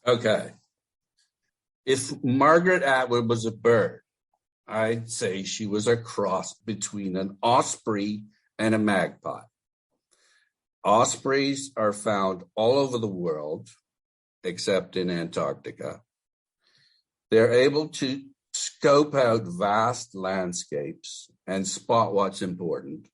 Okay. If Margaret Atwood was a bird, I'd say she was a cross between an osprey and a magpie. Ospreys are found all over the world, except in Antarctica. They're able to scope out vast landscapes and spot what's important.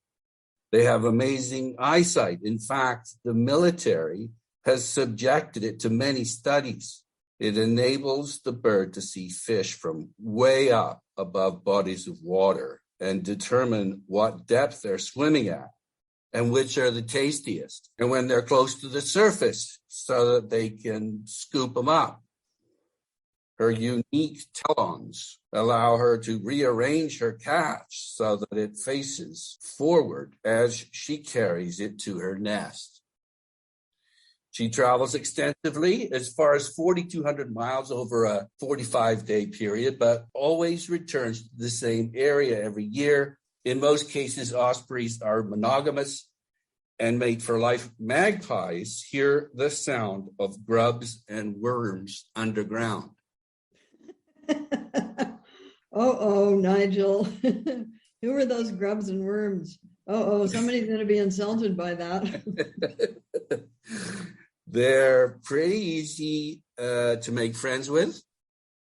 They have amazing eyesight. In fact, the military has subjected it to many studies. It enables the bird to see fish from way up above bodies of water and determine what depth they're swimming at and which are the tastiest, and when they're close to the surface so that they can scoop them up. Her unique talons allow her to rearrange her catch so that it faces forward as she carries it to her nest. She travels extensively, as far as 4,200 miles over a 45-day period, but always returns to the same area every year. In most cases, ospreys are monogamous and mate for life. Magpies hear the sound of grubs and worms underground. Oh, Nigel. Who are those grubs and worms? Somebody's going to be insulted by that. They're pretty easy to make friends with,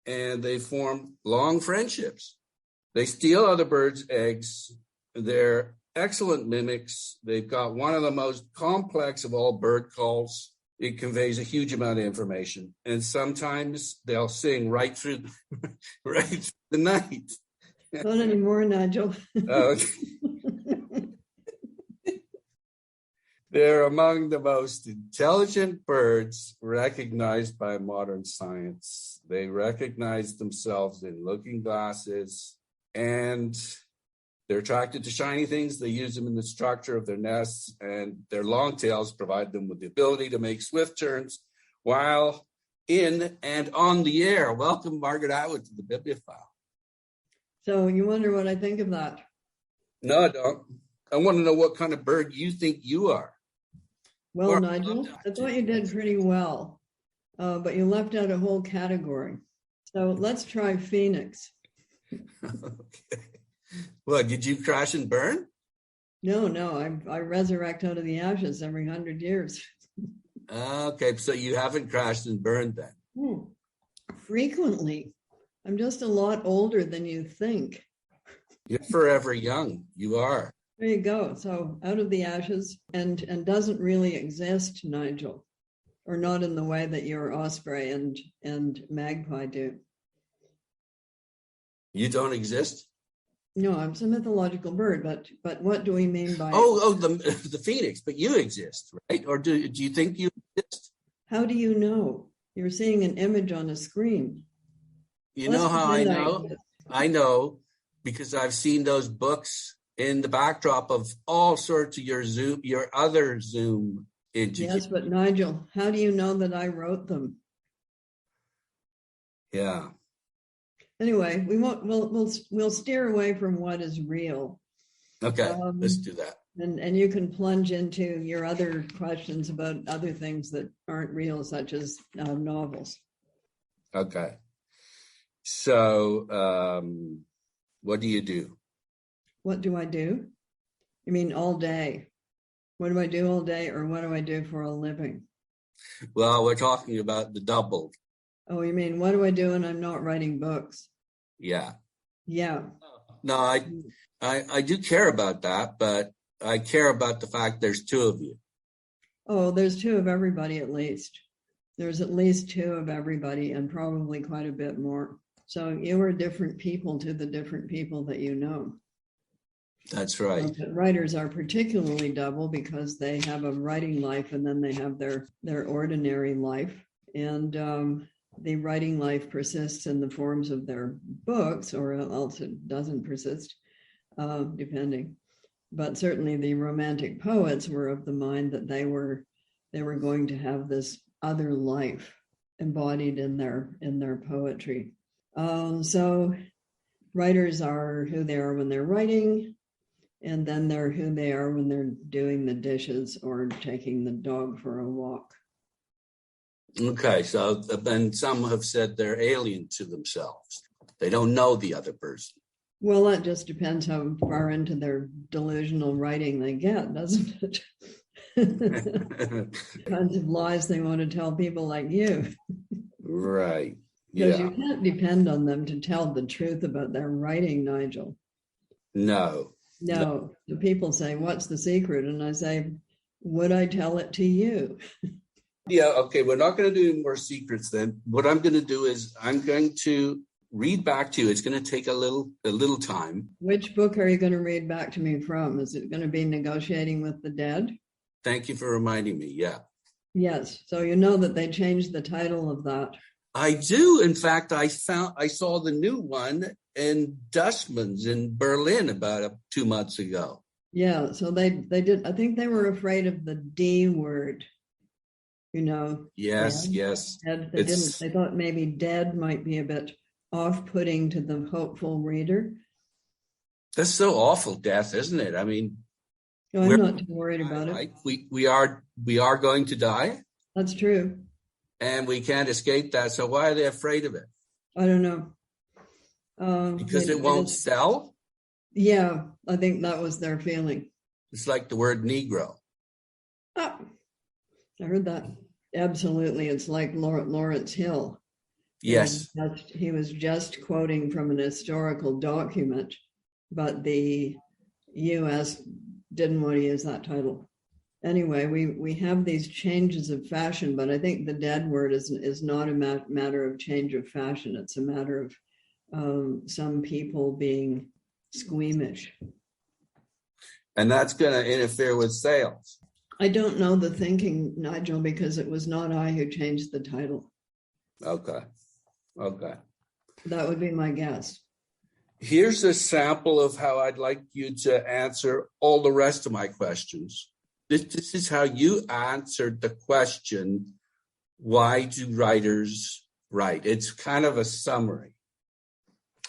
and they form long friendships. They steal other birds' eggs. They're excellent mimics. They've got one of the most complex of all bird calls. It conveys a huge amount of information, and sometimes they'll sing right through the night. Not anymore, Nigel. Okay. They're among the most intelligent birds recognized by modern science. They recognize themselves in looking glasses, and they're attracted to shiny things. They use them in the structure of their nests, and their long tails provide them with the ability to make swift turns while in and on the air. Welcome, Margaret Atwood, to the Bibliophile. So you wonder what I think of that? No, I don't. I want to know what kind of bird you think you are. Well, Nigel, I thought you did pretty well, but you left out a whole category. So let's try Phoenix. Okay. What, did you crash and burn? No, I resurrect out of the ashes every 100 years. Okay, so you haven't crashed and burned then? Frequently. I'm just a lot older than you think. You're forever young. You are. There you go. So out of the ashes and doesn't really exist, Nigel, or not in the way that your osprey and magpie do. You don't exist? No, I'm a mythological bird, but what do we mean by the phoenix? But you exist, right? Or do you think you exist? How do you know? You're seeing an image on a screen. You know how I know? I know because I've seen those books in the backdrop of all sorts of your other Zoom interviews. Yes, but Nigel, how do you know that I wrote them? Yeah. Anyway, we'll steer away from what is real. Okay, let's do that. And you can plunge into your other questions about other things that aren't real, such as novels. Okay. So, what do you do? What do I do? You mean all day? What do I do all day, or what do I do for a living? Well, we're talking about the double. Oh, you mean what do I do when I'm not writing books? Yeah. Yeah. No, I do care about that, but I care about the fact there's two of you. Oh, there's two of everybody at least. There's at least two of everybody and probably quite a bit more. So you are different people to the different people that you know. That's right. Writers are particularly double because they have a writing life and then they have their ordinary life. And the writing life persists in the forms of their books, or else it doesn't persist, depending. But certainly the romantic poets were of the mind that they were going to have this other life embodied in their poetry. So writers are who they are when they're writing, and then they're who they are when they're doing the dishes or taking the dog for a walk. Okay, so then some have said they're alien to themselves. They don't know the other person. Well, that just depends how far into their delusional writing they get, doesn't it? Kinds of lies they want to tell people like you. Right. Because Yeah. you can't depend on them to tell the truth about their writing, Nigel. No. No. The people say, "What's the secret?" And I say, "Would I tell it to you?" Yeah, okay, we're not going to do any more secrets then. What I'm going to do is I'm going to read back to you. It's going to take a little time. Which book are you going to read back to me from? Is it going to be Negotiating with the Dead? Thank you for reminding me. Yeah. Yes. So you know that they changed the title of that. I do. In fact, I saw the new one in Dustman's in Berlin about 2 months ago. Yeah. So they did. I think they were afraid of the D word. You know. Yes. Dead. Yes. Dead. They didn't. They thought maybe dead might be a bit off-putting to the hopeful reader. That's so awful, death, isn't it? I mean, No, I'm not too worried about it. Right? We are going to die. That's true. And we can't escape that. So why are they afraid of it? I don't know. Because it won't sell? Yeah, I think that was their feeling. It's like the word Negro. Ah, I heard that. Absolutely. It's like Lawrence Hill. Yes. He was just quoting from an historical document, but the U.S. didn't want to use that title. Anyway, we have these changes of fashion, but I think the dead word is not a matter of change of fashion. It's a matter of some people being squeamish. And that's going to interfere with sales. I don't know the thinking, Nigel, because it was not I who changed the title. Okay. That would be my guess. Here's a sample of how I'd like you to answer all the rest of my questions. This is how you answered the question, why do writers write? It's kind of a summary.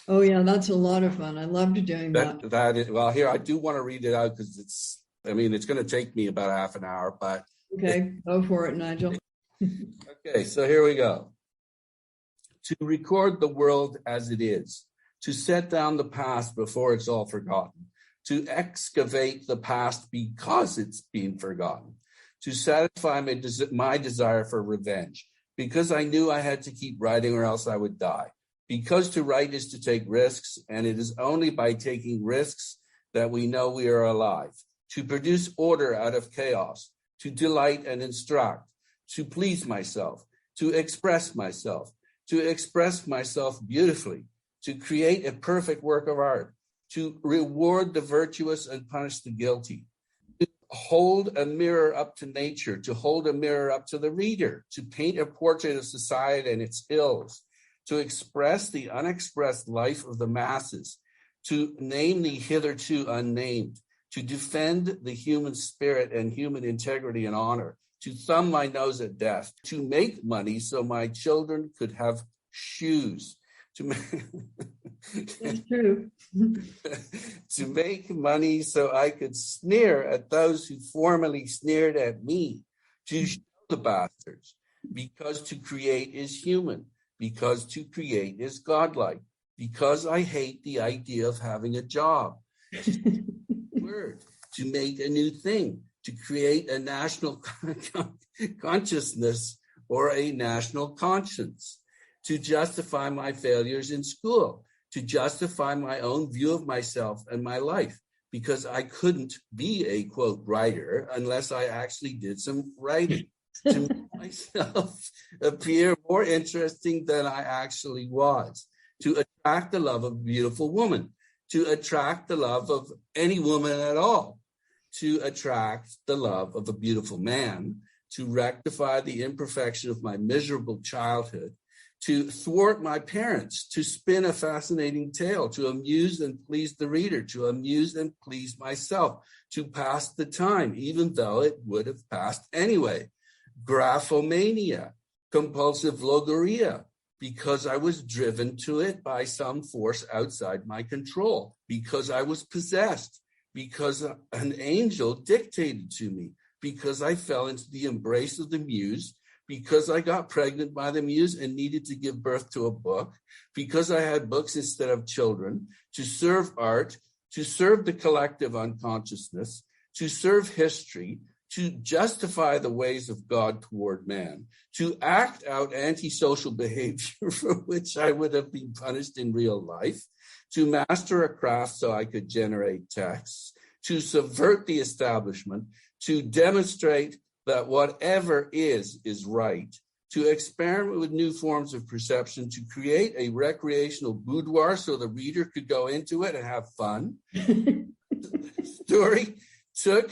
Oh, yeah, that's a lot of fun. I loved doing that. That is, well, here, I do want to read it out because it's going to take me about half an hour, but. Okay, go for it, Nigel. Okay, so here we go. To record the world as it is, to set down the past before it's all forgotten, to excavate the past because it's been forgotten, to satisfy my desire for revenge, because I knew I had to keep writing or else I would die, because to write is to take risks, and it is only by taking risks that we know we are alive, to produce order out of chaos, to delight and instruct, to please myself, to express myself beautifully, to create a perfect work of art, to reward the virtuous and punish the guilty, to hold a mirror up to nature, to hold a mirror up to the reader, to paint a portrait of society and its ills, to express the unexpressed life of the masses, to name the hitherto unnamed, to defend the human spirit and human integrity and honor, to thumb my nose at death, to make money so my children could have shoes, It's true. to make money so I could sneer at those who formerly sneered at me, to show the bastards, because to create is human, because to create is godlike, because I hate the idea of having a job, word, to make a new thing, to create a national consciousness or a national conscience, to justify my failures in school, to justify my own view of myself and my life, because I couldn't be a, quote, writer unless I actually did some writing, to make myself appear more interesting than I actually was, to attract the love of a beautiful woman, to attract the love of any woman at all, to attract the love of a beautiful man, to rectify the imperfection of my miserable childhood, to thwart my parents, to spin a fascinating tale, to amuse and please the reader, to amuse and please myself, to pass the time, even though it would have passed anyway. Graphomania, compulsive logorrhea, because I was driven to it by some force outside my control, because I was possessed, because an angel dictated to me, because I fell into the embrace of the muse, because I got pregnant by the muse and needed to give birth to a book, because I had books instead of children, to serve art, to serve the collective unconsciousness, to serve history, to justify the ways of God toward man, to act out antisocial behavior for which I would have been punished in real life, to master a craft so I could generate texts, to subvert the establishment, to demonstrate that whatever is right, to experiment with new forms of perception, to create a recreational boudoir so the reader could go into it and have fun. The story took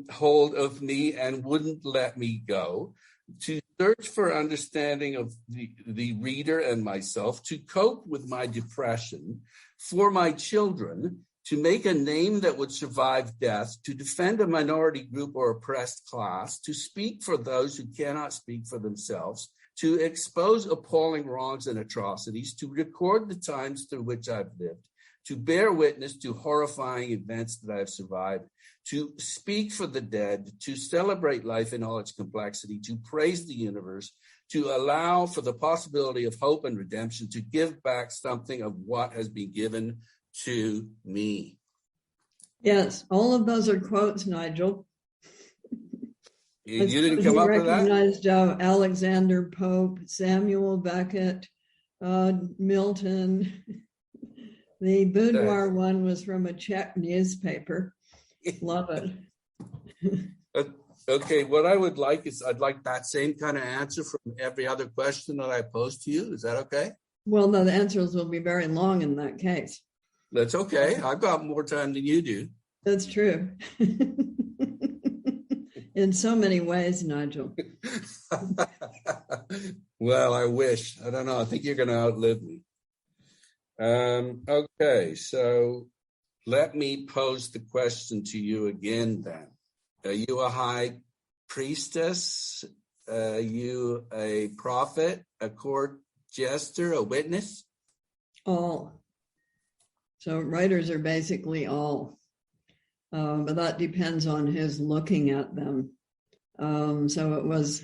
hold of me and wouldn't let me go, to search for understanding of the reader and myself, to cope with my depression, for my children, to make a name that would survive death, to defend a minority group or oppressed class, to speak for those who cannot speak for themselves, to expose appalling wrongs and atrocities, to record the times through which I've lived, to bear witness to horrifying events that I've survived, to speak for the dead, to celebrate life in all its complexity, to praise the universe, to allow for the possibility of hope and redemption, to give back something of what has been given to me. Yes, all of those are quotes, Nigel. You didn't come up with that? Recognized Alexander Pope, Samuel Beckett, Milton. The boudoir one was from a Czech newspaper. Love it. Okay, what I would like is I'd like that same kind of answer from every other question that I pose to you. Is that okay? Well, no, the answers will be very long in that case. That's okay. I've got more time than you do. That's true. In so many ways, Nigel. Well, I wish. I don't know. I think you're going to outlive me. Okay, so let me pose the question to you again then. Are you a high priestess? Are you a prophet, a court jester, a witness? All. So writers are basically all. But that depends on who's looking at them. So it was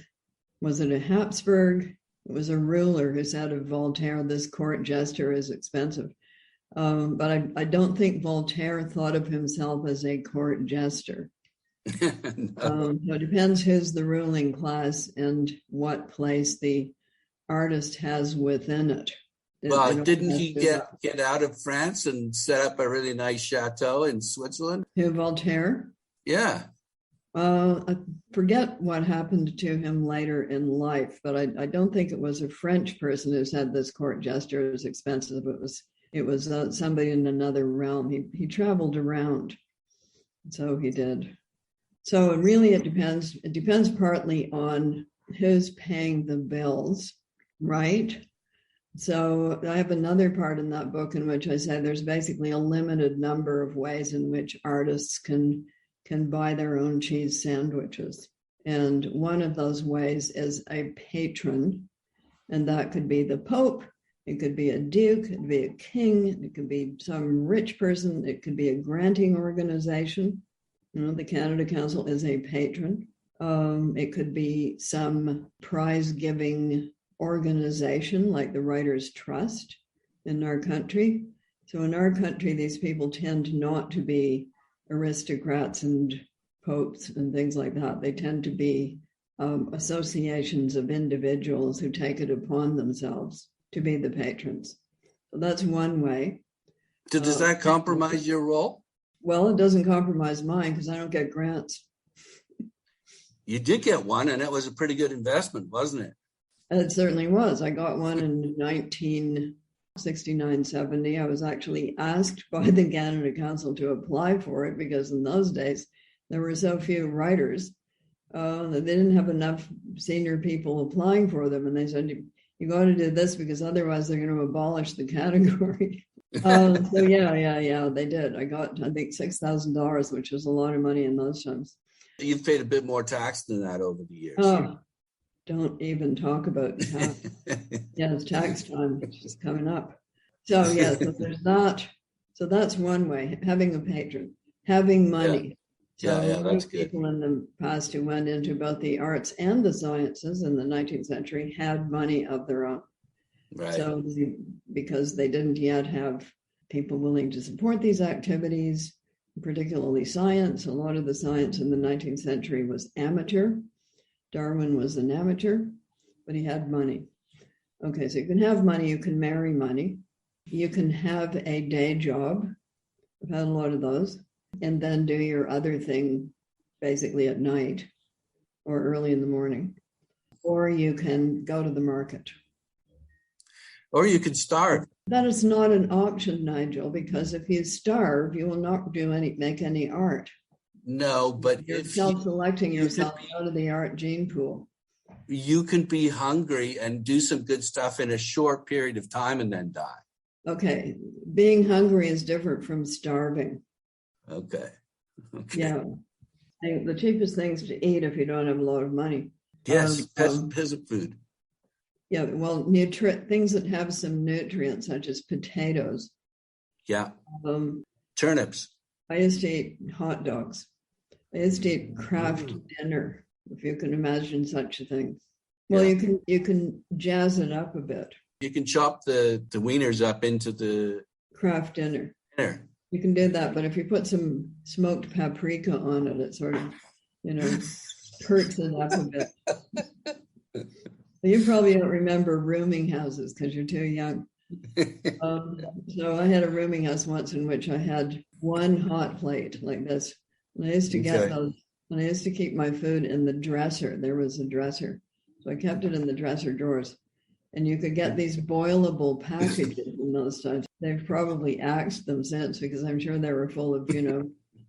it a Habsburg? It was a ruler who said of Voltaire, this court jester is expensive. But I don't think Voltaire thought of himself as a court jester. No. So it depends who's the ruling class and what place the artist has within it. Well, didn't he get out of France and set up a really nice chateau in Switzerland? Who, Voltaire? Yeah. I forget what happened to him later in life, but I don't think it was a French person who said this court jester is expensive. It was somebody in another realm. He traveled around, so he did. So really, it depends. It depends partly on who's paying the bills, right? So I have another part in that book in which I say there's basically a limited number of ways in which artists can buy their own cheese sandwiches. And one of those ways is a patron, and that could be the Pope, it could be a duke, it could be a king, it could be some rich person, it could be a granting organization. You know, the Canada Council is a patron. It could be some prize-giving organization like the Writers' Trust in our country. So in our country, these people tend not to be aristocrats and popes and things like that. They tend to be associations of individuals who take it upon themselves to be the patrons. So that's one way. So does that compromise your role? Well, it doesn't compromise mine because I don't get grants. You did get one, and it was a pretty good investment, wasn't it? It certainly was. I got one in 1969-70. I was actually asked by the Canada Council to apply for it because in those days there were so few writers that they didn't have enough senior people applying for them. And they said, you got to do this because otherwise they're going to abolish the category. So yeah, they did. I got, I think, $6,000, which was a lot of money in those times. You've paid a bit more tax than that over the years. Oh, don't even talk about tax. Yeah, it's tax time, which is coming up. So yeah, so there's that. So that's one way, having a patron, having money. So Yeah, a lot that's of good. people in the past who went into both the arts and the sciences in the 19th century had money of their own. Right. So because they didn't yet have people willing to support these activities, particularly science, a lot of the science in the 19th century was amateur. Darwin was an amateur, but he had money. Okay, so you can have money, you can marry money, you can have a day job. I've had a lot of those, and then do your other thing basically at night or early in the morning. Or you can go to the market. Or you could starve. That is not an option, Nigel, because if you starve, you will not make any art. No, but You're if self-selecting yourself out of the art gene pool. You can be hungry and do some good stuff in a short period of time and then die. Okay, being hungry is different from starving. Okay. Yeah, the cheapest things to eat if you don't have a lot of money. Yes, peasant food. Yeah, well, things that have some nutrients, such as potatoes. Yeah. Turnips. I used to eat hot dogs. I used to eat Kraft dinner, if you can imagine such a thing. Well, Yeah. you can jazz it up a bit. You can chop the wieners up into the Kraft dinner. dinner. You can do that, but if you put some smoked paprika on it, it sort of, perks it up a bit. You probably don't remember rooming houses because you're too young. So I had a rooming house once in which I had one hot plate like this. And I used to get those, and I used to keep my food in the dresser. There was a dresser. So I kept it in the dresser drawers. And you could get these boilable packages in those times. They've probably axed them since because I'm sure they were full of,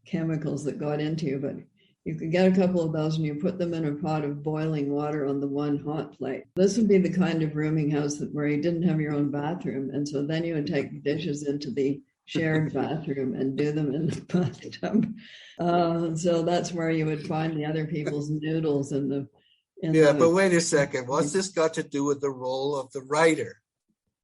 chemicals that got into you. But you could get a couple of those and you put them in a pot of boiling water on the one hot plate. This would be the kind of rooming house where you didn't have your own bathroom. And so then you would take the dishes into the shared bathroom and do them in the bathtub. So that's where you would find the other people's noodles but wait a second. What's this got to do with the role of the writer?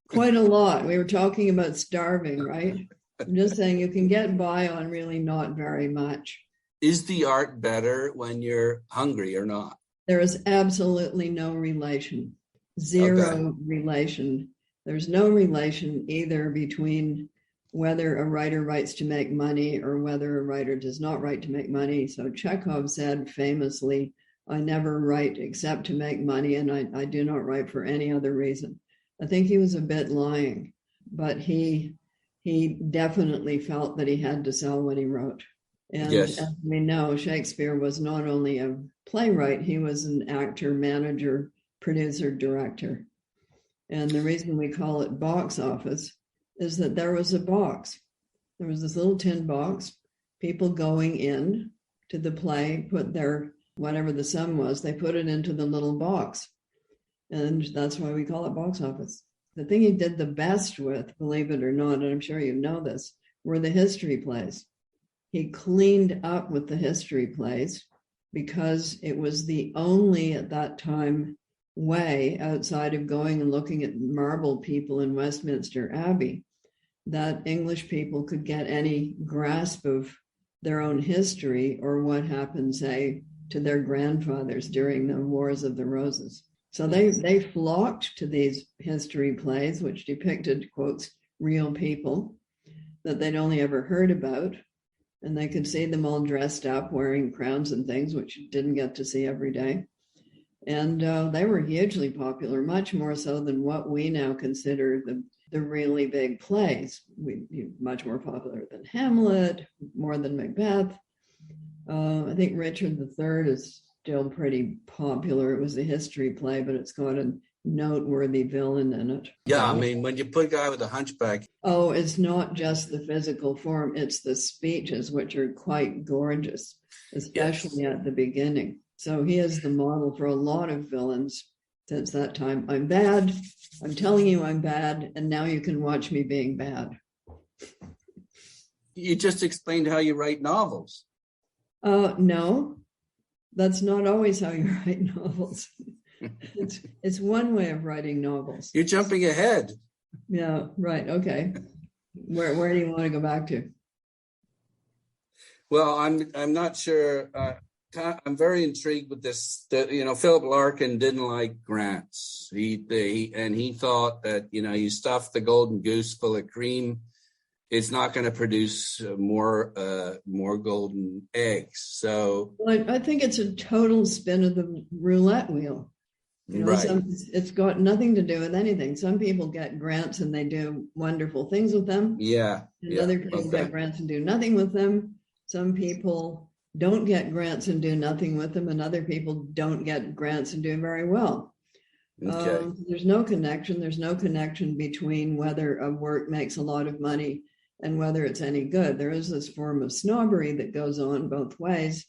Quite a lot. We were talking about starving, right? I'm just saying you can get by on really not very much. Is the art better when you're hungry or not? There is absolutely no relation. Zero relation. There's no relation either between whether a writer writes to make money or whether a writer does not write to make money. So Chekhov said famously, I never write except to make money, and I do not write for any other reason. I think he was a bit lying, but he definitely felt that he had to sell what he wrote. And as we know, Shakespeare was not only a playwright, he was an actor, manager, producer, director. And the reason we call it box office is that there was a box. There was this little tin box, people going in to the play, put their, whatever the sum was, they put it into the little box. And that's why we call it box office. The thing he did the best with, believe it or not, and I'm sure you know this, were the history plays. He cleaned up with the history plays because it was the only, at that time, way outside of going and looking at marble people in Westminster Abbey that English people could get any grasp of their own history or what happened, say, to their grandfathers during the Wars of the Roses. So they flocked to these history plays, which depicted, quotes, real people that they'd only ever heard about. And they could see them all dressed up, wearing crowns and things, which you didn't get to see every day. And they were hugely popular, much more so than what we now consider the really big plays. Much more popular than Hamlet, more than Macbeth. I think Richard III is still pretty popular. It was a history play, but it's got a noteworthy villain in it. Yeah, I mean, when you put a guy with a hunchback. Oh, it's not just the physical form, it's the speeches, which are quite gorgeous, especially at the beginning. So he is the model for a lot of villains since that time. I'm bad. I'm telling you I'm bad, and now you can watch me being bad. You just explained how you write novels. No, that's not always how you write novels. It's one way of writing novels. You're jumping ahead. Yeah, right. Okay. Where do you want to go back to? Well, I'm not sure. I'm very intrigued with this. Philip Larkin didn't like grants. He thought that you stuff the golden goose full of cream, it's not going to produce more golden eggs. So I think it's a total spin of the roulette wheel. Right. It's got nothing to do with anything. Some people get grants and they do wonderful things with them. Yeah. And other people get grants and do nothing with them. Some people don't get grants and do nothing with them, and other people don't get grants and do very well. Okay. There's no connection. There's no connection between whether a work makes a lot of money and whether it's any good. There is this form of snobbery that goes on both ways.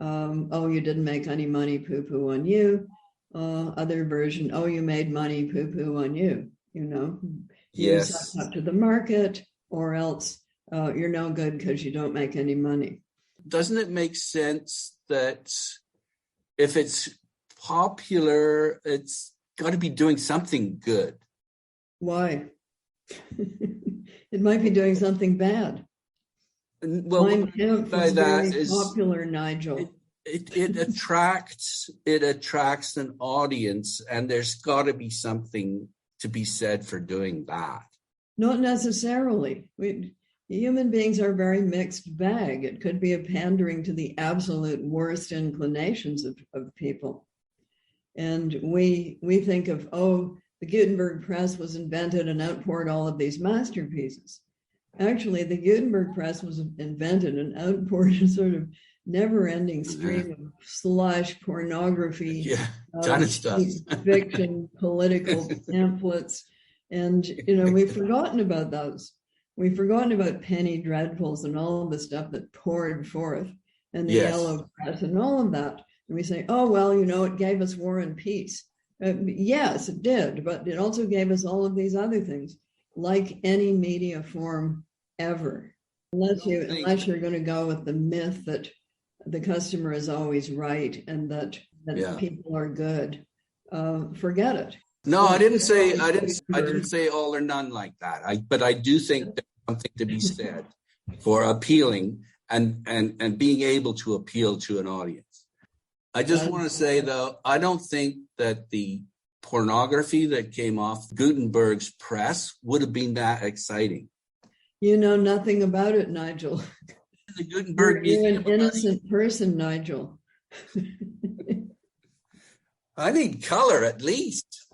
Oh, you didn't make any money, poo-poo on you. Other version, oh, you made money, poo-poo on you. You suck up to the market, or else you're no good because you don't make any money. Doesn't it make sense that if it's popular, it's got to be doing something good? Why? It might be doing something bad. Well, Mein Kampf is very popular, Nigel. It attracts an audience, and there's got to be something to be said for doing that. Not necessarily. Human beings are a very mixed bag. It could be a pandering to the absolute worst inclinations of people. And we think of, the Gutenberg press was invented and outpoured all of these masterpieces. Actually, the Gutenberg press was invented and outpoured a sort of never-ending stream of slush, pornography, kind of stuff, fiction, political pamphlets. And, we've forgotten about those. We've forgotten about penny dreadfuls and all of the stuff that poured forth, and the yellow press and all of that. And we say, it gave us War and Peace. Yes, it did, but it also gave us all of these other things, like any media form ever. Unless you're going to go with the myth that the customer is always right and that people are good, forget it. No, I didn't say all or none like that. But I do think there's something to be said for appealing and being able to appeal to an audience. I just want to say, though, I don't think that the pornography that came off Gutenberg's press would have been that exciting. You know nothing about it, Nigel. The Gutenberg You're an innocent person, Nigel. I need color, at least.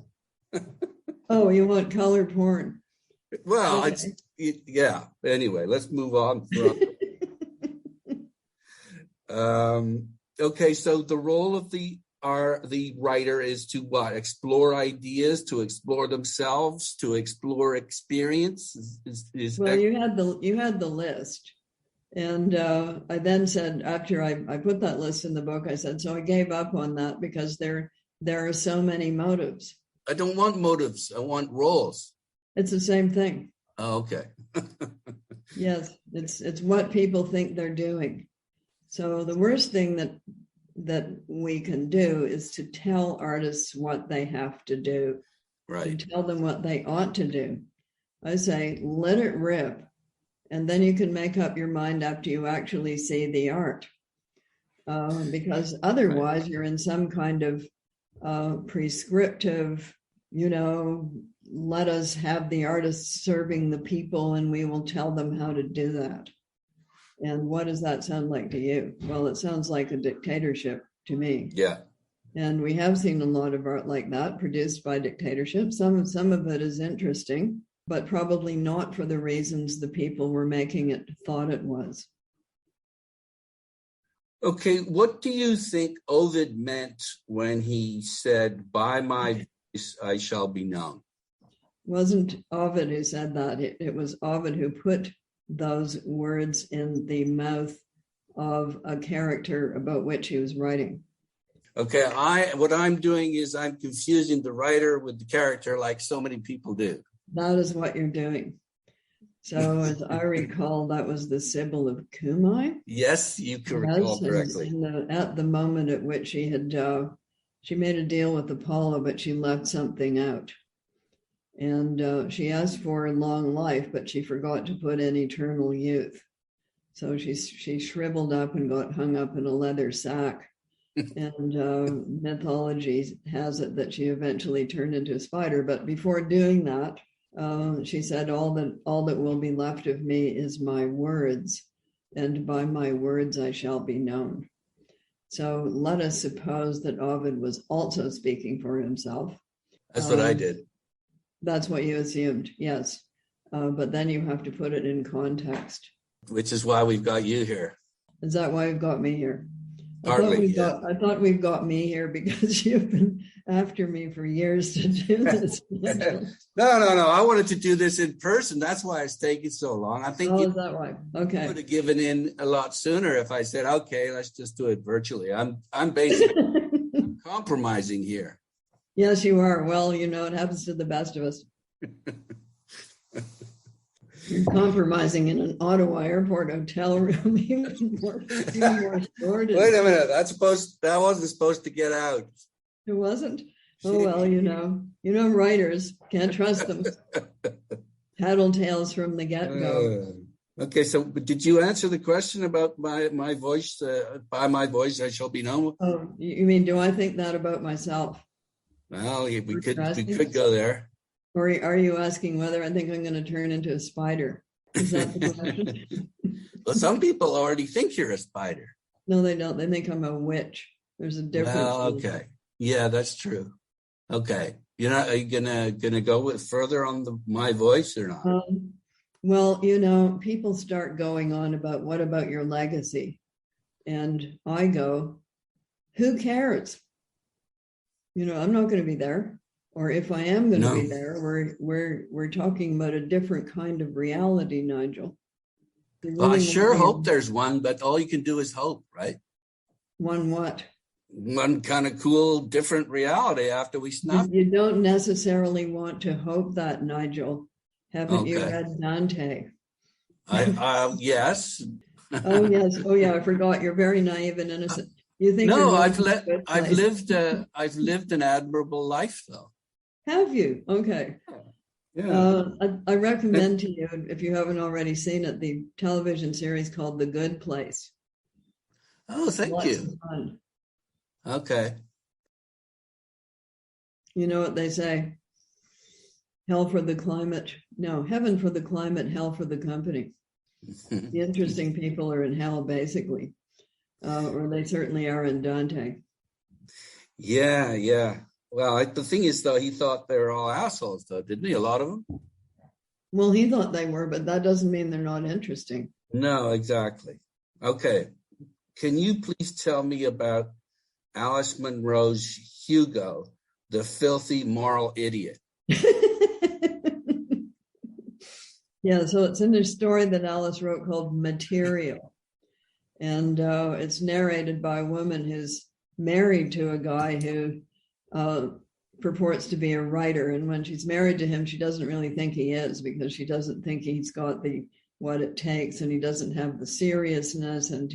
Oh, you want color porn? Well, okay. Anyway, let's move on. Okay, so the role of the writer is to what? Explore ideas, to explore themselves, to explore experience. You had the list, and I then said, after I put that list in the book, I said, so I gave up on that because there are so many motives. I don't want motives. I want roles. It's the same thing. Oh, okay. Yes, it's what people think they're doing. So the worst thing that we can do is to tell artists what they have to do. Right. To tell them what they ought to do. I say, let it rip. And then you can make up your mind after you actually see the art. Because otherwise you're in some kind of prescriptive, let us have the artists serving the people and we will tell them how to do that. And what does that sound like to you? Well, it sounds like a dictatorship to me. Yeah. And we have seen a lot of art like that produced by dictatorships. Some of it is interesting, but probably not for the reasons the people were making it thought it was. Okay, what do you think Ovid meant when he said, by my voice I shall be known? It wasn't Ovid who said that. It was Ovid who put those words in the mouth of a character about which he was writing. Okay, what I'm doing is I'm confusing the writer with the character like so many people do. That is what you're doing. So as I recall, that was the Sibyl of Cumae. Yes, you can recall correctly. At the moment at which she made a deal with Apollo, but she left something out. And she asked for long life, but she forgot to put in eternal youth. So she shriveled up and got hung up in a leather sack. And mythology has it that she eventually turned into a spider. But before doing that, she said, all that will be left of me is my words, and by my words I shall be known. So let us suppose that Ovid was also speaking for himself. That's what I did. That's what you assumed, yes. But then you have to put it in context. Which is why we've got you here. Is that why you've got me here? I thought we've got me here because you've been after me for years to do this. No. I wanted to do this in person. That's why it's taking so long. I think is that right? Okay. Would have given in a lot sooner if I said, okay, let's just do it virtually. I'm basically compromising here. Yes, you are. Well, it happens to the best of us. You're compromising in an Ottawa airport hotel room, even more sordid. Wait a minute, that wasn't supposed to get out. It wasn't? Oh, well, writers, can't trust them. Tattletales from the get-go. Okay, so did you answer the question about my voice? By my voice, I shall be known. Oh, you mean, do I think that about myself? Well, we could go there. Or are you asking whether I think I'm going to turn into a spider? Is that the question? Well, some people already think you're a spider. No, they don't. They think I'm a witch. There's a difference. Well, okay. Yeah, that's true. Okay. Are you gonna go with further on my voice or not? Well, people start going on about what about your legacy? And I go, who cares? I'm not going to be there. Or if I am going to be there, we're talking about a different kind of reality, Nigel. Well, I sure hope there's one, but all you can do is hope, right? One what? One kind of cool, different reality after we snap. You don't necessarily want to hope that, Nigel. Haven't you read Dante? Yes. Oh, yes. Oh, yeah. I forgot. You're very naive and innocent. You think? No, I've lived an admirable life, though. Have you? Okay. Yeah. I recommend to you, if you haven't already seen it, the television series called The Good Place. Oh, thank you. Of fun. Okay. You know what they say? Hell for the climate. No, heaven for the climate, hell for the company. The interesting people are in hell, basically. Or they certainly are in Dante. Yeah. Well, the thing is, though, he thought they were all assholes, though, didn't he? A lot of them? Well, he thought they were, but that doesn't mean they're not interesting. No, exactly. Okay. Can you please tell me about Alice Munro's Hugo, the filthy moral idiot? Yeah, so it's in a story that Alice wrote called Material. And it's narrated by a woman who's married to a guy who purports to be a writer. And when she's married to him, she doesn't really think he is, because she doesn't think he's got what it takes, and he doesn't have the seriousness, and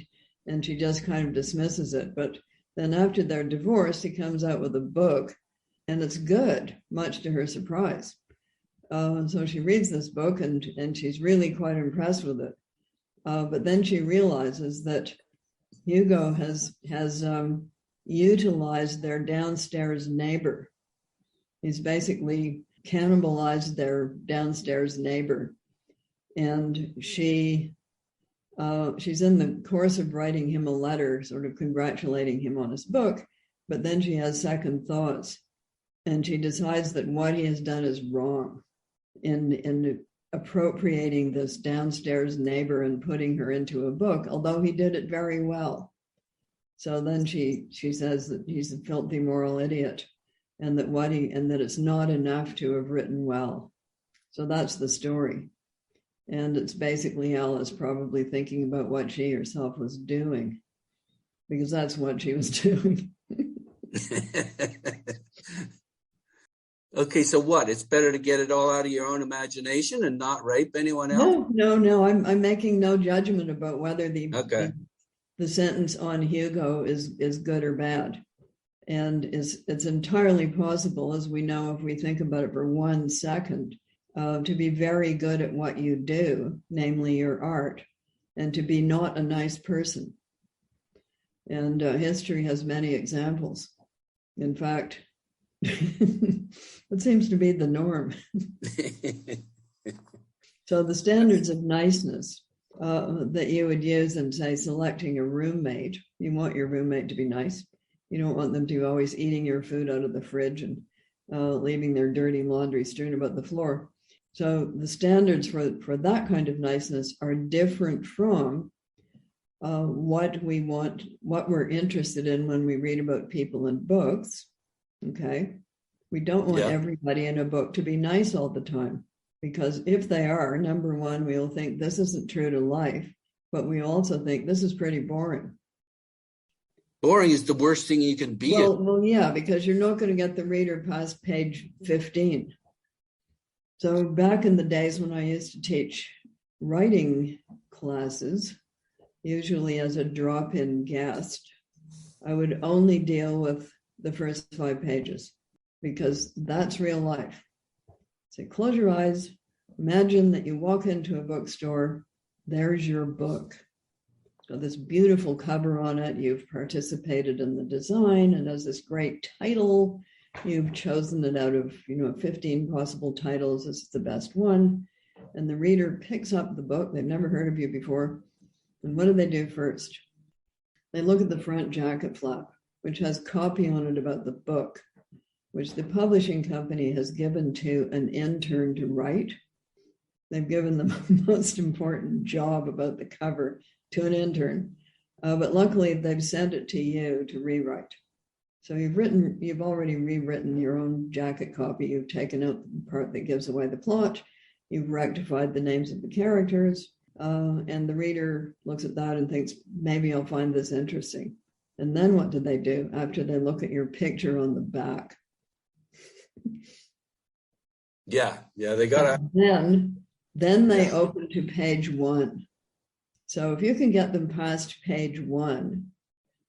she just kind of dismisses it. But then after they're divorced, he comes out with a book, and it's good, much to her surprise. So she reads this book, and she's really quite impressed with it. But then she realizes that Hugo has utilized their downstairs neighbor. He's basically cannibalized their downstairs neighbor. And she's in the course of writing him a letter, sort of congratulating him on his book, but then she has second thoughts, and she decides that what he has done is wrong in appropriating this downstairs neighbor and putting her into a book, although he did it very well. So then she says that he's a filthy moral idiot, and that it's not enough to have written well. So that's the story. And it's basically Alice probably thinking about what she herself was doing, because that's what she was doing. Okay, so what? It's better to get it all out of your own imagination and not rape anyone else? No. I'm making no judgment about whether the sentence on Hugo is good or bad. And it's entirely possible, as we know if we think about it for 1 second, to be very good at what you do, namely your art, and to be not a nice person. And history has many examples. In fact, it seems to be the norm. So the standards of niceness that you would use in, say, selecting a roommate, you want your roommate to be nice. You don't want them to always eating your food out of the fridge and leaving their dirty laundry strewn about the floor. So the standards for that kind of niceness are different from what we want, what we're interested in when we read about people in books. Okay. We don't want everybody in a book to be nice all the time, because if they are, number one, we'll think this isn't true to life, but we also think this is pretty boring. Boring is the worst thing you can be. Well, yeah, because you're not going to get the reader past page 15. So back in the days when I used to teach writing classes, usually as a drop-in guest, I would only deal with the first 5 pages, because that's real life. So close your eyes, imagine that you walk into a bookstore, there's your book. So this beautiful cover on it, you've participated in the design, and has this great title. You've chosen it out of 15 possible titles. This is the best one. And the reader picks up the book. They've never heard of you before. And what do they do first? They look at the front jacket flap, which has copy on it about the book, which the publishing company has given to an intern to write. They've given the most important job about the cover to an intern. But luckily, they've sent it to you to rewrite. So you've already rewritten your own jacket copy. You've taken out the part that gives away the plot. You've rectified the names of the characters. And the reader looks at that and thinks, maybe I'll find this interesting. And then what do they do after they look at your picture on the back? Yeah, they gotta. Then they open to page 1. So if you can get them past page 1,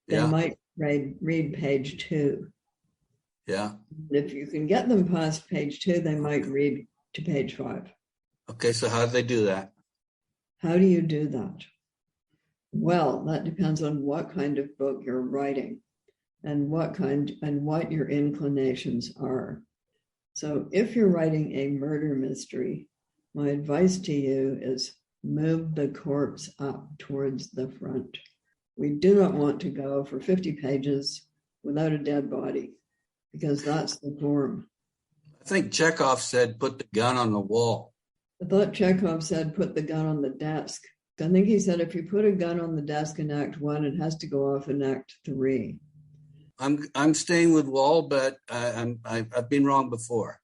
they might read page 2. Yeah. And if you can get them past page 2, they might read to page 5. Okay, so how do they do that? How do you do that? Well, that depends on what kind of book you're writing and what your inclinations are. So if you're writing a murder mystery, my advice to you is move the corpse up towards the front. We do not want to go for 50 pages without a dead body, because that's the form. I think Chekhov said, put the gun on the wall. I thought Chekhov said, put the gun on the desk. I think he said, if you put a gun on the desk in Act 1, it has to go off in Act 3. I'm staying with wall, but I've been wrong before.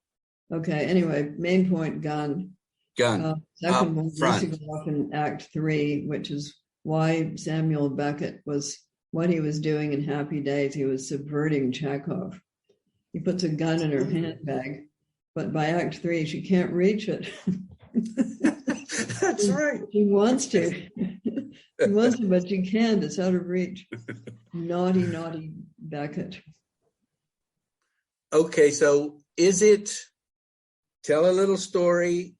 Okay, anyway, main point, gun. Second one has to go off in Act 3, which is why Samuel Beckett was what he was doing in Happy Days. He was subverting Chekhov. He puts a gun in her handbag, but by Act 3, she can't reach it. That's right. She wants to. She wants to, but she can't. It's out of reach. Naughty Beckett. Okay, so is it tell a little story,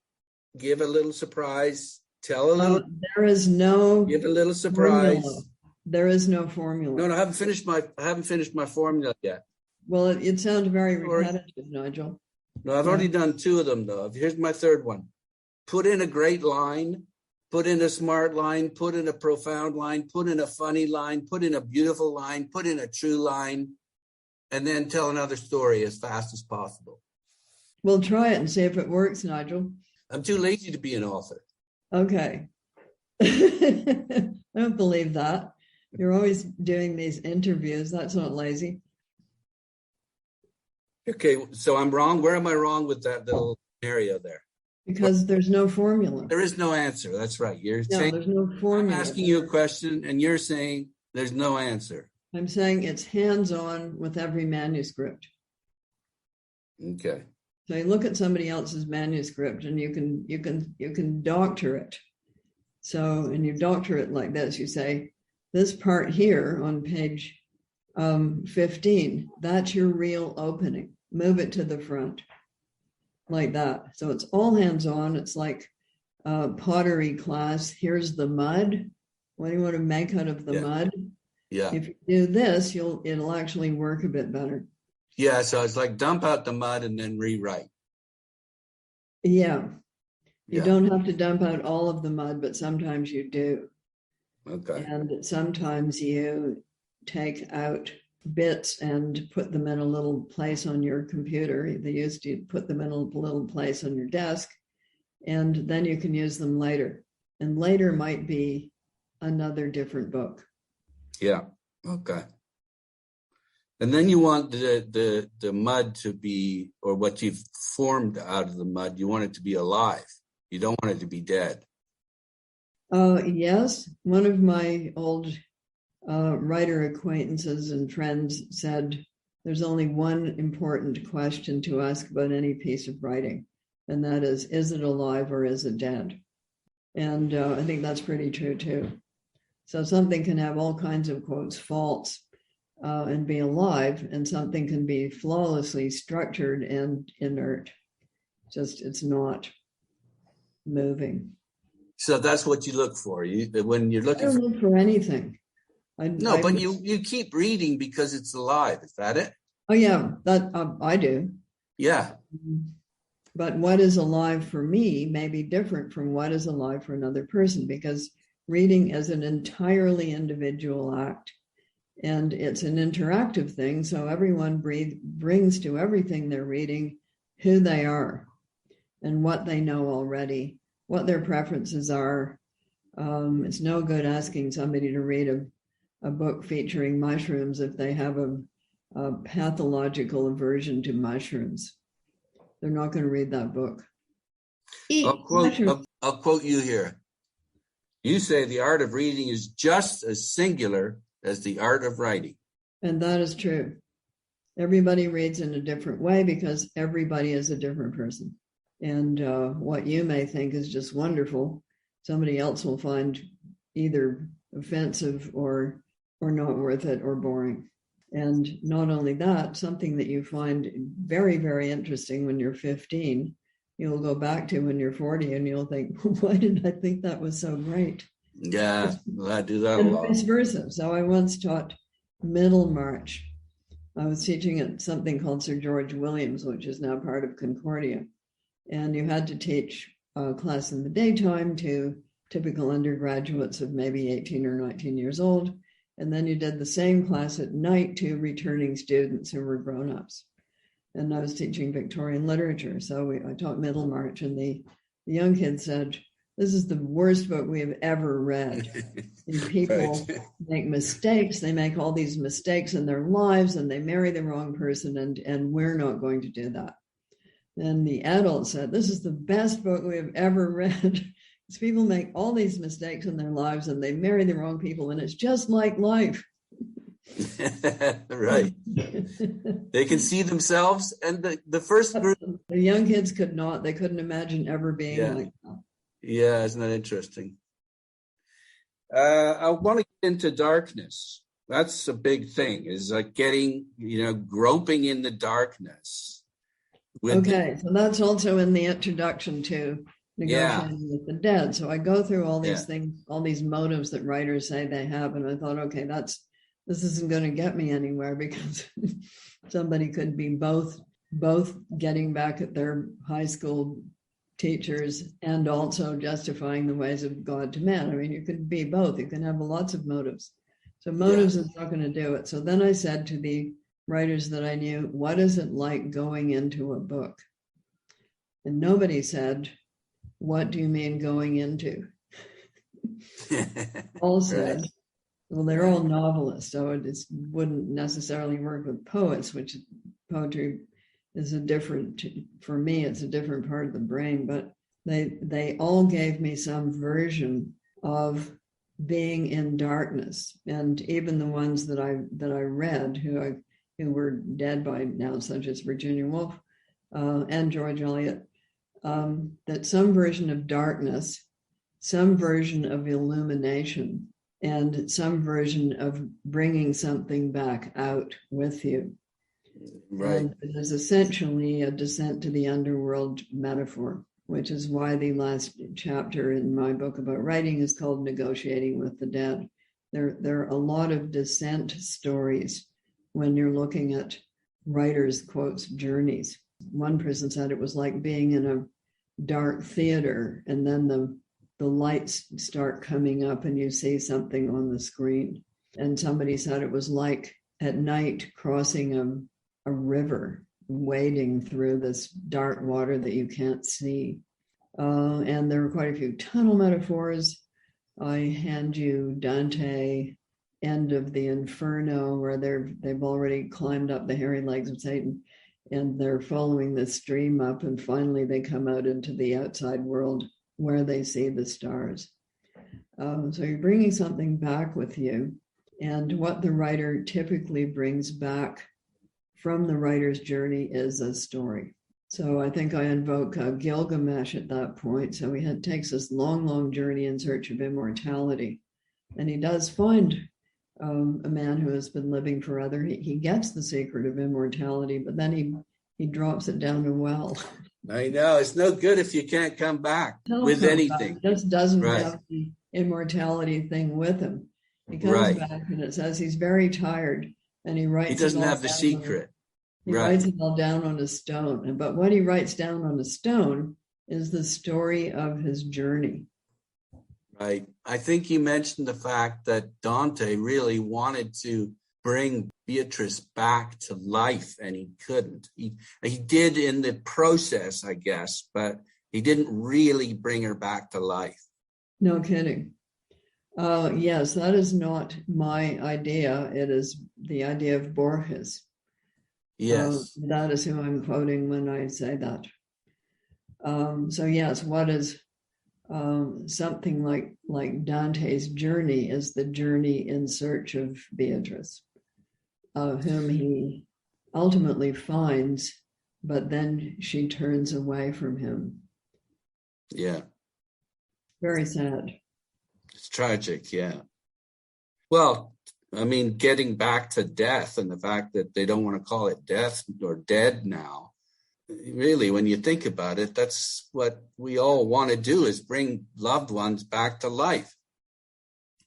give a little surprise, tell a little. There is no. Give a little surprise. Formula. There is no formula. No, I haven't finished my formula yet. Well, it sounds very repetitive, Nigel. No, I've already done 2 of them, though. Here's my third one. Put in a great line, put in a smart line, put in a profound line, put in a funny line, put in a beautiful line, put in a true line, and then tell another story as fast as possible. We'll try it and see if it works, Nigel. I'm too lazy to be an author. Okay. I don't believe that. You're always doing these interviews. That's not lazy. Okay, so I'm wrong. Where am I wrong with that little area there? Because there's no formula. There is no answer. That's right. You're saying there's no formula. I'm asking you a question, and you're saying there's no answer. I'm saying it's hands-on with every manuscript. Okay. So you look at somebody else's manuscript, and you can doctor it. So, and you doctor it like this. You say, this part here on page 15, that's your real opening. Move it to the front. Like that. So it's all hands-on. It's like pottery class. Here's the mud. what do you want to make out of the mud? Yeah. If you do this, it'll actually work a bit better. Yeah, so it's like dump out the mud and then rewrite. Yeah. You don't have to dump out all of the mud, but sometimes you do. Okay. And sometimes you take out bits and put them in a little place on your computer. They used to put them in a little place on your desk, and then you can use them later. And later might be another different book. Yeah. Okay. And then you want the mud to be, or what you've formed out of the mud, you want it to be alive. You don't want it to be dead. Yes. One of my old writer acquaintances and friends said, there's only one important question to ask about any piece of writing, and that is it alive or is it dead? And I think that's pretty true too. So something can have all kinds of, quotes, faults and be alive, and something can be flawlessly structured and inert. Just, it's not moving. So that's what you look for. When you're looking I don't look for anything. But you keep reading because it's alive. Is that it? Oh yeah, that I do. Yeah. But what is alive for me may be different from what is alive for another person, because reading is an entirely individual act, and it's an interactive thing. So everyone brings to everything they're reading who they are and what they know already, what their preferences are. It's no good asking somebody to read a book featuring mushrooms if they have a pathological aversion to mushrooms. They're not going to read that book. I'll quote you here. You say the art of reading is just as singular as the art of writing. And that is true. Everybody reads in a different way because everybody is a different person. And what you may think is just wonderful, somebody else will find either offensive or not worth it or boring. And not only that, something that you find very, very interesting when you're 15, you'll go back to when you're 40 and you'll think, why did I think that was so great? Yeah, I do that and a lot. Vice versa. So I once taught Middlemarch. I was teaching at something called Sir George Williams, which is now part of Concordia. And you had to teach a class in the daytime to typical undergraduates of maybe 18 or 19 years old. And then you did the same class at night to returning students who were grown-ups. And I was teaching Victorian literature. So I taught Middlemarch, and the young kids said, this is the worst book we have ever read. And people make mistakes. They make all these mistakes in their lives, and they marry the wrong person, and we're not going to do that. And the adult said, this is the best book we have ever read. Because people make all these mistakes in their lives, and they marry the wrong people, and it's just like life. Right. They can see themselves, and the first group. The young kids could not. They couldn't imagine ever being like that. Yeah, isn't that interesting? I want to get into darkness. That's a big thing, is like getting, groping in the darkness. Okay, so that's also in the introduction to Negotiating with the Dead. So I go through all these things, all these motives that writers say they have, and I thought, okay, this isn't going to get me anywhere, because somebody could be both getting back at their high school teachers and also justifying the ways of God to man. I mean, you can be both. You can have lots of motives. So motives is not going to do it. So then I said to the writers that I knew, what is it like going into a book? And nobody said, what do you mean going into? All said, well, they're all novelists, so it wouldn't necessarily work with poets, which poetry is for me, it's a different part of the brain, but they all gave me some version of being in darkness. And even the ones that I read who were dead by now, such as Virginia Woolf and George Eliot, that some version of darkness, some version of illumination, and some version of bringing something back out with you. Right. And it is essentially a descent to the underworld metaphor. which is why the last chapter in my book about writing is called Negotiating with the Dead. There are a lot of descent stories when you're looking at writers' quotes journeys. One person said it was like being in a dark theater, and then the lights start coming up and you see something on the screen. And somebody said it was like at night crossing a river, wading through this dark water that you can't see. And there were quite a few tunnel metaphors. I hand you Dante, End of the Inferno, where they've already climbed up the hairy legs of Satan, and they're following the stream up, and finally they come out into the outside world where they see the stars. So you're bringing something back with you, and what the writer typically brings back from the writer's journey is a story. So I think I invoke Gilgamesh at that point. So he takes this long, long journey in search of immortality, and he does find a man who has been living forever. He gets the secret of immortality, but then he drops it down a well. I know, it's no good if you can't come back with anything. He just doesn't have the immortality thing with him. He comes back and it says he's very tired, and he writes. He doesn't have the secret. He writes it all down on a stone. But what he writes down on a stone is the story of his journey. Right. I think you mentioned the fact that Dante really wanted to bring Beatrice back to life, and he couldn't. He did in the process, I guess, but he didn't really bring her back to life. No kidding. Yes, that is not my idea. It is the idea of Borges. Yes. That is who I'm quoting when I say that. So yes, what is something like Dante's journey is the journey in search of Beatrice, whom he ultimately finds, but then she turns away from him. Yeah. Very sad. It's tragic, yeah. Well, I mean, getting back to death and the fact that they don't want to call it death or dead now. Really, when you think about it, that's what we all want to do, is bring loved ones back to life.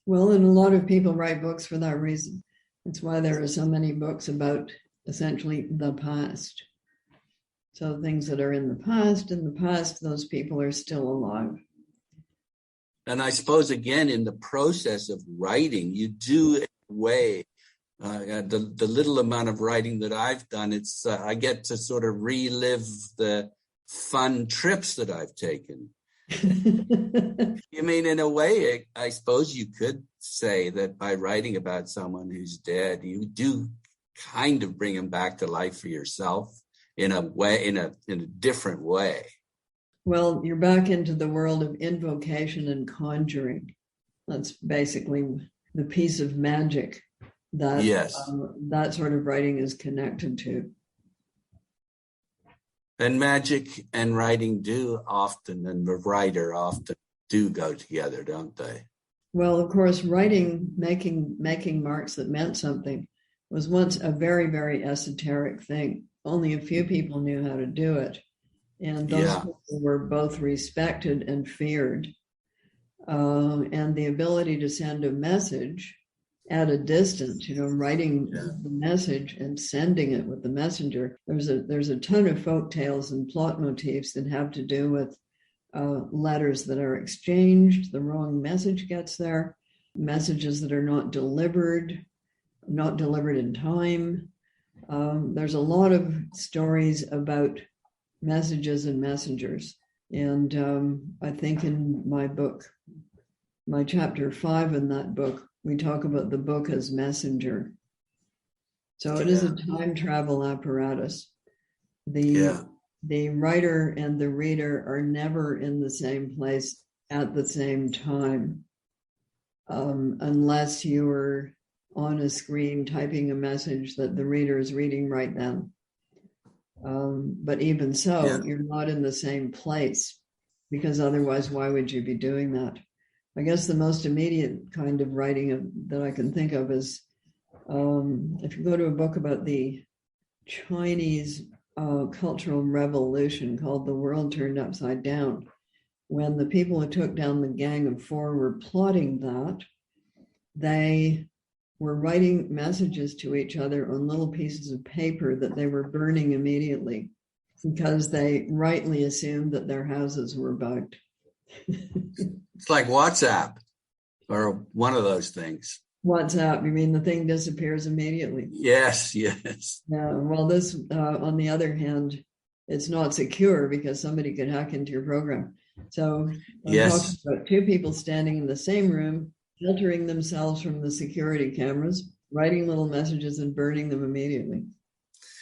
Well, and a lot of people write books for that reason. That's why there are so many books about essentially the past. So things that are in the past, those people are still alive. And I suppose, again, in the process of writing, you do way the little amount of writing that I've done, it's I get to sort of relive the fun trips that I've taken. You mean, in a way, I suppose you could say that by writing about someone who's dead, you do kind of bring them back to life for yourself in a way, in a different way. Well, you're back into the world of invocation and conjuring. That's basically the piece of magic that that sort of writing is connected to. And magic and writing do often, and the writer often do go together, don't they? Well, of course, writing, making marks that meant something was once a very, very esoteric thing. Only a few people knew how to do it. And those people were both respected and feared. And the ability to send a message at a distance, writing the message and sending it with the messenger. There's a ton of folk tales and plot motifs that have to do with letters that are exchanged, the wrong message gets there, messages that are not delivered in time. There's a lot of stories about messages and messengers. And I think in my book, my chapter 5 in that book, we talk about the book as messenger. So it is a time travel apparatus. The writer and the reader are never in the same place at the same time, unless you're on a screen typing a message that the reader is reading right then. But even so, you're not in the same place, because otherwise, why would you be doing that? I guess the most immediate kind of writing that I can think of is if you go to a book about the Chinese cultural revolution called The World Turned Upside Down. When the people who took down the Gang of Four were plotting that, they were writing messages to each other on little pieces of paper that they were burning immediately because they rightly assumed that their houses were bugged. It's like WhatsApp or one of those things. WhatsApp, you mean the thing disappears immediately? Yes. Yeah, well, this, on the other hand, it's not secure because somebody could hack into your program. So I'm talking about two people standing in the same room, filtering themselves from the security cameras, writing little messages and burning them immediately.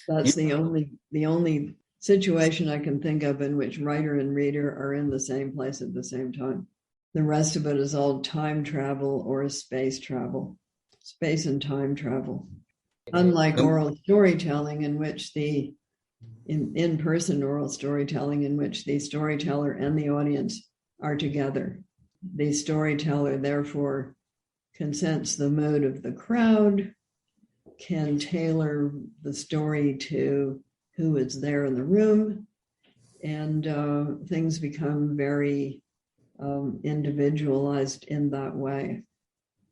That's the only situation I can think of in which writer and reader are in the same place at the same time. The rest of it is all time travel or space travel, space and time travel. Unlike oral storytelling, in which the in-person oral storytelling, in which the storyteller and the audience are together. The storyteller, therefore, can sense the mood of the crowd, can tailor the story to who is there in the room, and things become very individualized in that way.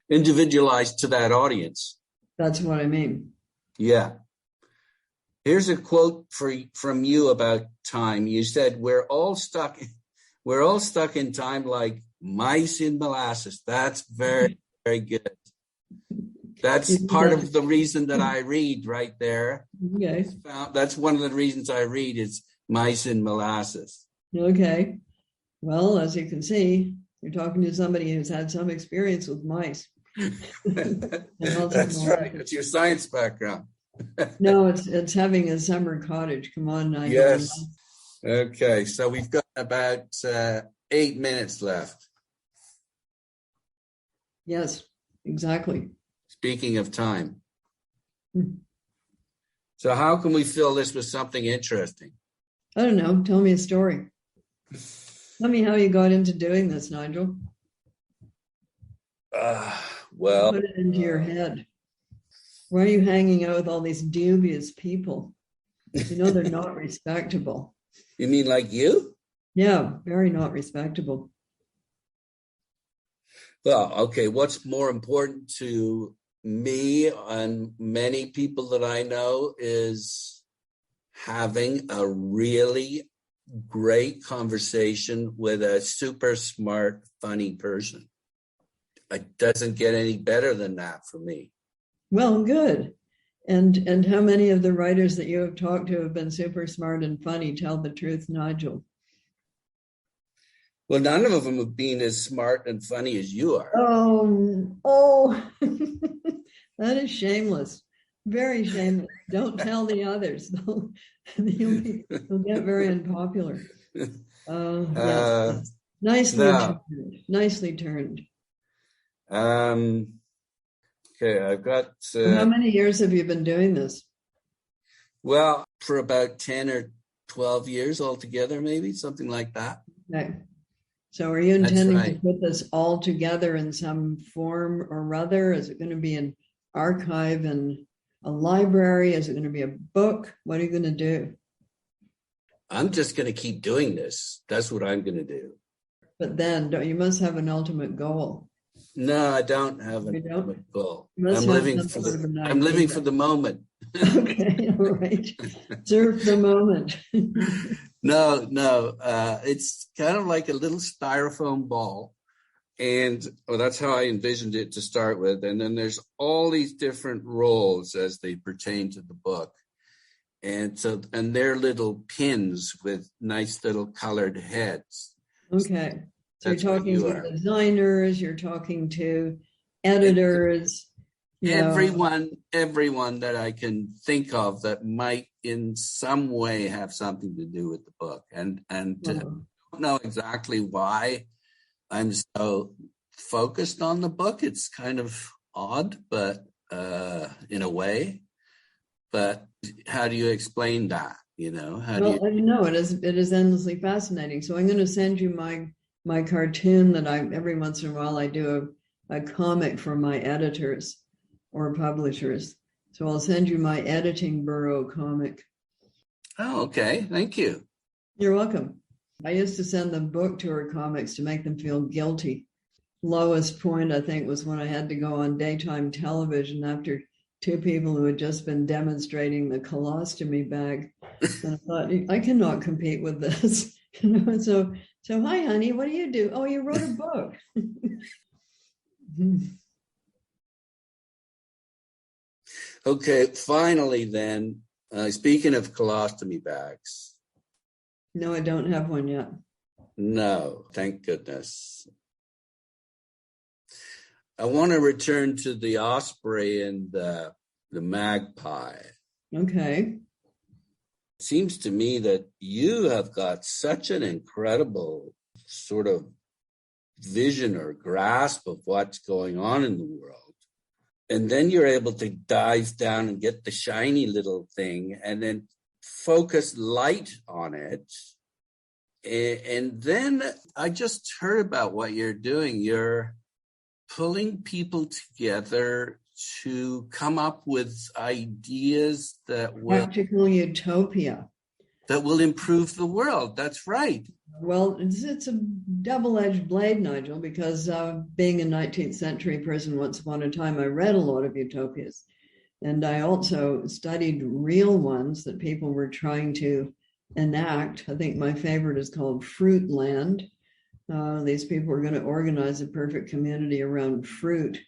Individualized to that audience. That's what I mean. Yeah. Here's a quote from you about time. You said, we're all stuck in time like mice in molasses. That's very, very good. That's part of the reason that I read right there. Okay. That's one of the reasons I read is mice in molasses. Okay. Well, as you can see, you're talking to somebody who's had some experience with mice. That's right. It's your science background. No, it's having a summer cottage. Come on, Nigel. Yes. Okay, so we've got about 8 minutes left. Yes, exactly. Speaking of time. So how can we fill this with something interesting? I don't know. Tell me a story. Tell me how you got into doing this, Nigel. Well, put it into your head. Why are you hanging out with all these dubious people? You know they're not respectable. You mean like you? Yeah, very not respectable. Well, okay, what's more important to me and many people that I know is having a really great conversation with a super smart, funny person. It doesn't get any better than that for me. Well, good. And how many of the writers that you have talked to have been super smart and funny? Tell the truth, Nigel. Well, none of them have been as smart and funny as you are. Oh, that is shameless. Very shameless. Don't tell the others. You'll get very unpopular. Yes. Nicely turned. Okay, I've got... how many years have you been doing this? Well, for about 10 or 12 years altogether, maybe, something like that. Okay. So are you intending to put this all together in some form or other? Is it going to be an archive in a library? Is it going to be a book? What are you going to do? I'm just going to keep doing this. That's what I'm going to do. But then you must have an ultimate goal. No, I don't have an ultimate goal. I'm living for the moment. Okay, all right. Surf the moment. No. It's kind of like a little styrofoam ball. And that's how I envisioned it to start with. And then there's all these different roles as they pertain to the book. And they're little pins with nice little colored heads. Okay. So you're talking to designers, you're talking to editors. Everyone that I can think of that might in some way have something to do with the book. And I don't know exactly why I'm so focused on the book. It's kind of odd, but in a way. But how do you explain that? You know, I know it is endlessly fascinating. So I'm going to send you my cartoon that every once in a while I do a comic for my editors or publishers. So I'll send you my editing bureau comic. Oh, okay. Thank you. You're welcome. I used to send them book tour comics to make them feel guilty. Lowest point, I think, was when I had to go on daytime television after two people who had just been demonstrating the colostomy bag. And I thought, I cannot compete with this. So hi, honey, what do you do? Oh, you wrote a book. Okay, finally then, speaking of colostomy bags. No, I don't have one yet. No, thank goodness. I want to return to the osprey and the magpie. Okay. It seems to me that you have got such an incredible sort of vision or grasp of what's going on in the world. And then you're able to dive down and get the shiny little thing and then focus light on it. And then I just heard about what you're doing. You're pulling people together to come up with ideas that will Practical utopia. That will improve the world. That's right. Well, it's a double-edged blade, Nigel, because being a 19th century person once upon a time, I read a lot of utopias. And I also studied real ones that people were trying to enact. I think my favorite is called Fruitland. These people were going to organize a perfect community around fruit,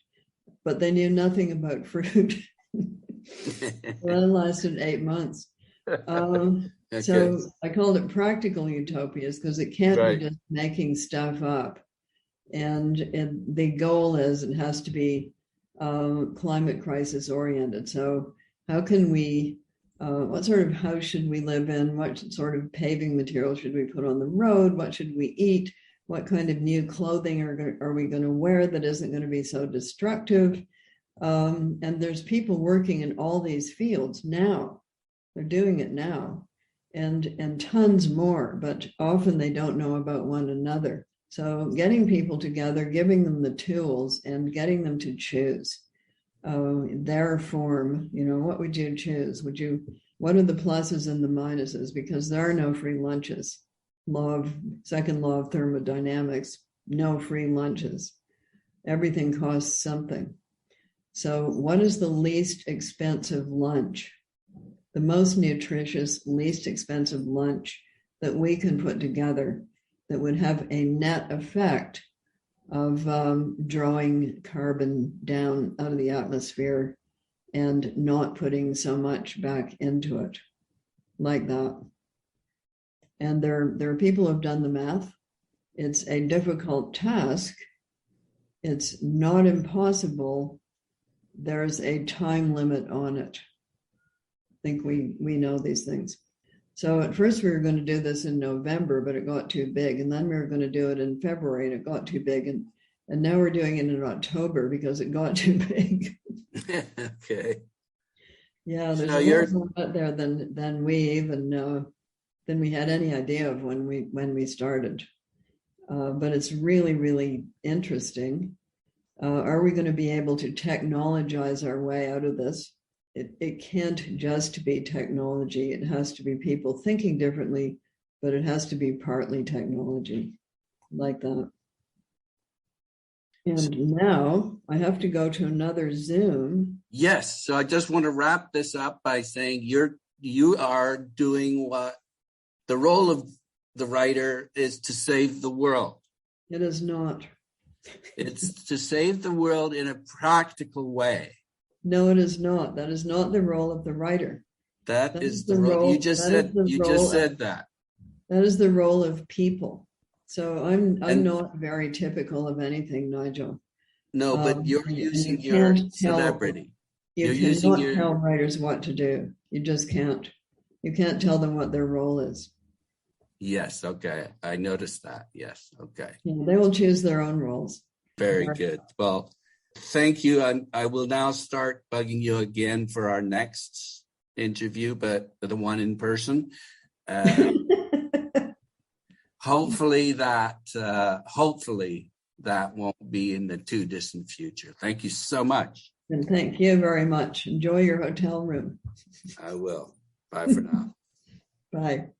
but they knew nothing about fruit. That lasted 8 months. Okay. So I called it practical utopias because it can't be just making stuff up. And the goal is it has to be climate crisis oriented. So how can we, what sort of house should we live in? What sort of paving material should we put on the road? What should we eat? What kind of new clothing are we going to wear that isn't going to be so destructive? And there's people working in all these fields now. They're doing it now. And tons more, but often they don't know about one another. So getting people together, giving them the tools and getting them to choose their form, what would you choose? What are the pluses and the minuses? Because there are no free lunches. Second law of thermodynamics, no free lunches. Everything costs something. So what is the least expensive lunch? The most nutritious, least expensive lunch that we can put together that would have a net effect of drawing carbon down out of the atmosphere and not putting so much back into it like that. And there are people who have done the math. It's a difficult task. It's not impossible. There's a time limit on it. I think we know these things. So at first we were going to do this in November, but it got too big. And then we were going to do it in February and it got too big. And now we're doing it in October because it got too big. Okay. Yeah, there's a lot more out there than we even than we had any idea of when we started. But it's really, really interesting. Are we going to be able to technologize our way out of this? It can't just be technology. It has to be people thinking differently, but it has to be partly technology like that. And now I have to go to another Zoom. Yes. So I just want to wrap this up by saying you are doing what the role of the writer is to save the world. It is not. It's to save the world in a practical way. No, it is not. That is not the role of the writer. That is the role. You just said that. That is the role of people. So I'm not very typical of anything, Nigel. No, but you're using your celebrity. You cannot tell writers what to do. You just can't. You can't tell them what their role is. Yes. Okay. I noticed that. Yes. Okay. Yeah, they will choose their own roles. Very good. Well, thank you. I will now start bugging you again for our next interview, but the one in person. Hopefully that won't be in the too distant future. Thank you so much. And thank you very much. Enjoy your hotel room. I will. Bye for now. Bye.